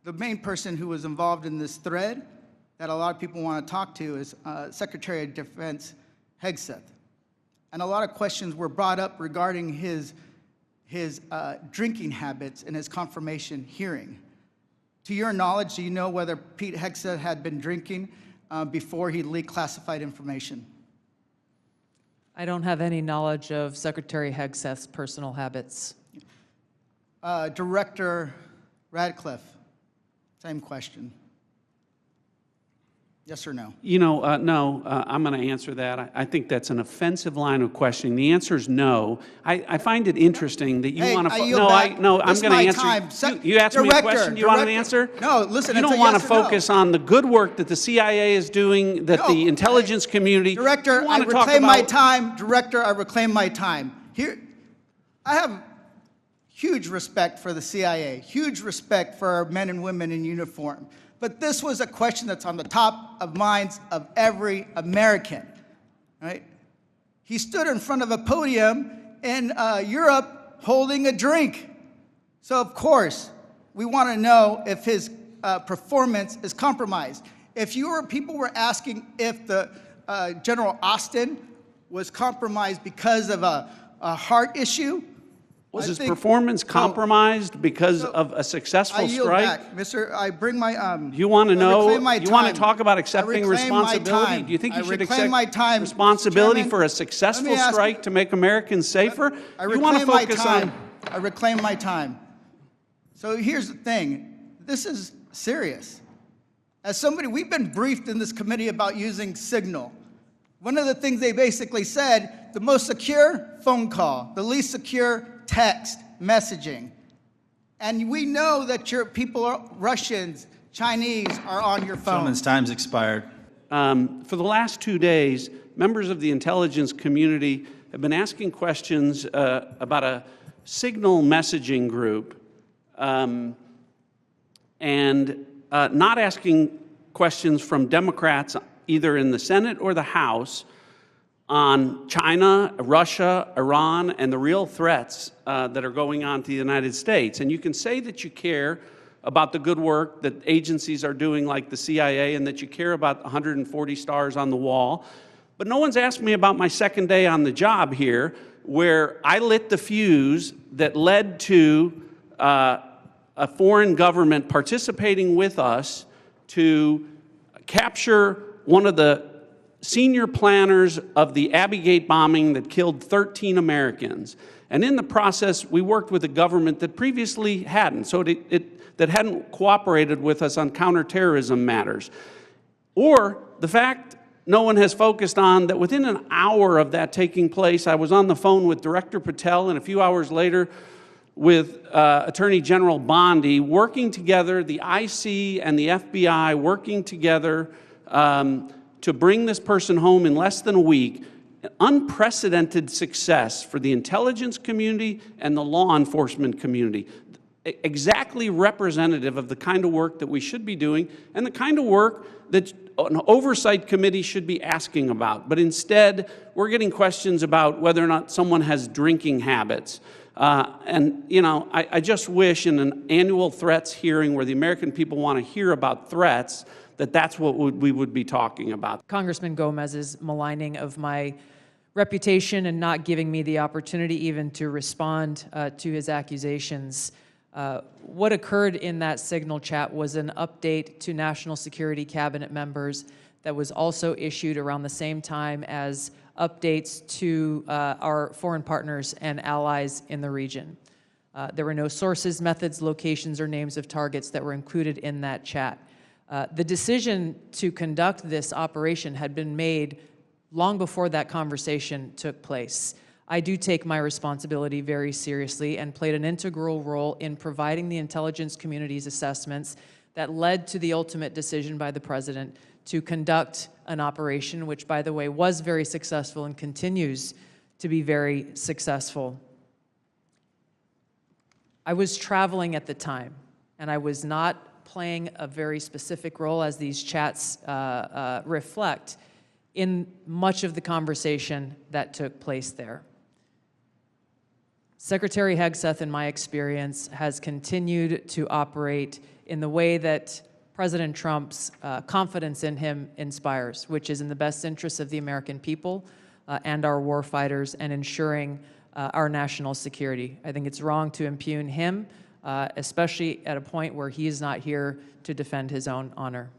the main person who was involved in this thread that a lot of people want to talk to is Secretary of Defense Hegseth. And a lot of questions were brought up regarding his drinking habits in his confirmation hearing. To your knowledge, do you know whether Pete Hegseth had been drinking before he leaked classified information? I don't have any knowledge of Secretary Hegseth's personal habits. Director Radcliffe, same question. Yes or no? You know, no, I'm going to answer that. I think that's an offensive line of questioning. The answer is no. I find it interesting that you want to. I'm going to answer. You asked me a question. You want an answer? No, listen. You don't want to focus on the good work that the CIA is doing, that the intelligence community. Director, I reclaim my time. Director, I reclaim my time. Here, I have huge respect for the CIA, huge respect for our men and women in uniform. But this was a question that's on the top of minds of every American, right? He stood in front of a podium in Europe holding a drink. So of course, we want to know if his performance is compromised. If people were asking if the General Austin was compromised because of a heart issue, was his performance compromised because of a successful strike? I yield back, Mr. I bring my. You want to know? You want to talk about accepting responsibility? Do you think you should accept responsibility for a successful strike to make Americans safer? You want to focus on. I reclaim my time. So here's the thing. This is serious. As somebody, we've been briefed in this committee about using Signal. One of the things they basically said, the most secure phone call, the least secure text messaging. And we know that your people are Russians, Chinese are on your phone. Gentleman's time's expired. For the last 2 days, members of the intelligence community have been asking questions about a Signal messaging group and not asking questions from Democrats either in the Senate or the House on China, Russia, Iran, and the real threats that are going on to the United States. And you can say that you care about the good work that agencies are doing like the CIA and that you care about 140 stars on the wall, but no one's asked me about my second day on the job here, where I lit the fuse that led to a foreign government participating with us to capture one of the senior planners of the Abbey Gate bombing that killed 13 Americans. And in the process, we worked with a government that previously hadn't, that hadn't cooperated with us on counterterrorism matters. Or the fact no one has focused on that within an hour of that taking place, I was on the phone with Director Patel, and a few hours later with Attorney General Bondi, working together, the IC and the FBI working together to bring this person home in less than a week. Unprecedented success for the intelligence community and the law enforcement community. Exactly representative of the kind of work that we should be doing and the kind of work that an oversight committee should be asking about. But instead, we're getting questions about whether or not someone has drinking habits. And, you know, I just wish in an annual threats hearing where the American people want to hear about threats, that's what we would be talking about. Congressman Gomez's maligning of my reputation and not giving me the opportunity even to respond to his accusations. What occurred in that Signal chat was an update to National Security Cabinet members that was also issued around the same time as updates to our foreign partners and allies in the region. There were no sources, methods, locations, or names of targets that were included in that chat. The decision to conduct this operation had been made long before that conversation took place. I do take my responsibility very seriously and played an integral role in providing the intelligence community's assessments that led to the ultimate decision by the President to conduct an operation, which, by the way, was very successful and continues to be very successful. I was traveling at the time, and I was not playing a very specific role, as these chats reflect, in much of the conversation that took place there. Secretary Hegseth, in my experience, has continued to operate in the way that President Trump's confidence in him inspires, which is in the best interests of the American people and our war fighters and ensuring our national security. I think it's wrong to impugn him, especially at a point where he is not here to defend his own honor.